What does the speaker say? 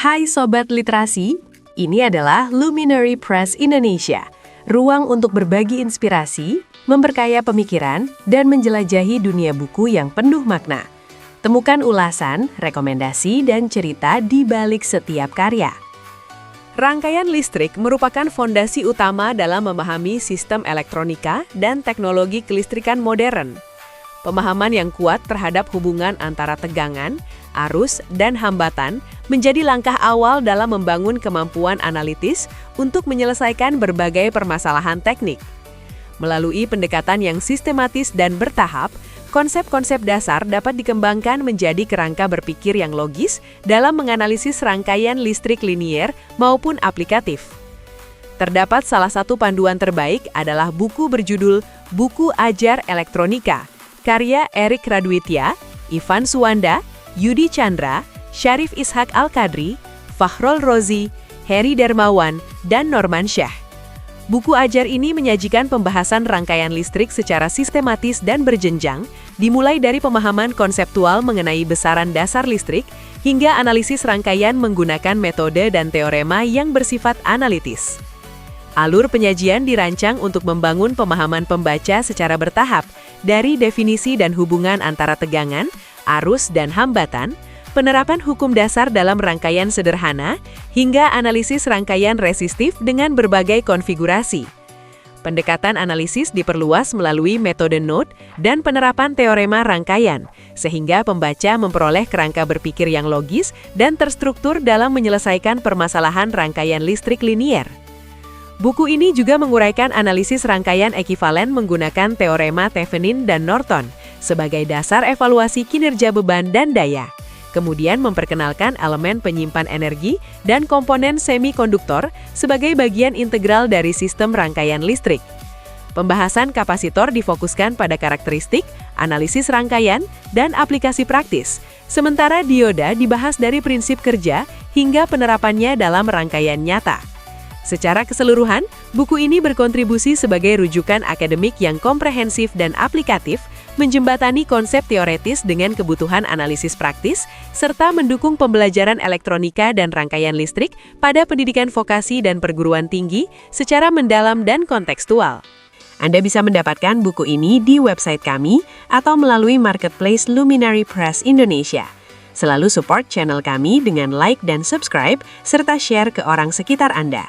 Hai Sobat Literasi, ini adalah Luminary Press Indonesia, ruang untuk berbagi inspirasi, memperkaya pemikiran, dan menjelajahi dunia buku yang penuh makna. Temukan ulasan, rekomendasi, dan cerita di balik setiap karya. Rangkaian listrik merupakan fondasi utama dalam memahami sistem elektronika dan teknologi kelistrikan modern. Pemahaman yang kuat terhadap hubungan antara tegangan, arus, dan hambatan menjadi langkah awal dalam membangun kemampuan analitis untuk menyelesaikan berbagai permasalahan teknik. Melalui pendekatan yang sistematis dan bertahap, konsep-konsep dasar dapat dikembangkan menjadi kerangka berpikir yang logis dalam menganalisis rangkaian listrik linier maupun aplikatif. Terdapat salah satu panduan terbaik adalah buku berjudul Buku Ajar Elektronika, karya Erik Radwitya, Ivan Suwanda, Yudi Chandra, Syarif Ishak Al-Kadri, Fakhrul Rozi, Heri Darmawan, dan Norman Syah. Buku ajar ini menyajikan pembahasan rangkaian listrik secara sistematis dan berjenjang, dimulai dari pemahaman konseptual mengenai besaran dasar listrik, hingga analisis rangkaian menggunakan metode dan teorema yang bersifat analitis. Alur penyajian dirancang untuk membangun pemahaman pembaca secara bertahap, dari definisi dan hubungan antara tegangan, arus, dan hambatan, penerapan hukum dasar dalam rangkaian sederhana, hingga analisis rangkaian resistif dengan berbagai konfigurasi. Pendekatan analisis diperluas melalui metode node dan penerapan teorema rangkaian, sehingga pembaca memperoleh kerangka berpikir yang logis dan terstruktur dalam menyelesaikan permasalahan rangkaian listrik linier. Buku ini juga menguraikan analisis rangkaian ekivalen menggunakan teorema Thevenin dan Norton sebagai dasar evaluasi kinerja beban dan daya. Kemudian memperkenalkan elemen penyimpan energi dan komponen semikonduktor sebagai bagian integral dari sistem rangkaian listrik. Pembahasan kapasitor difokuskan pada karakteristik, analisis rangkaian, dan aplikasi praktis. Sementara dioda dibahas dari prinsip kerja hingga penerapannya dalam rangkaian nyata. Secara keseluruhan, buku ini berkontribusi sebagai rujukan akademik yang komprehensif dan aplikatif, menjembatani konsep teoretis dengan kebutuhan analisis praktis, serta mendukung pembelajaran elektronika dan rangkaian listrik pada pendidikan vokasi dan perguruan tinggi secara mendalam dan kontekstual. Anda bisa mendapatkan buku ini di website kami atau melalui marketplace Luminary Press Indonesia. Selalu support channel kami dengan like dan subscribe, serta share ke orang sekitar Anda.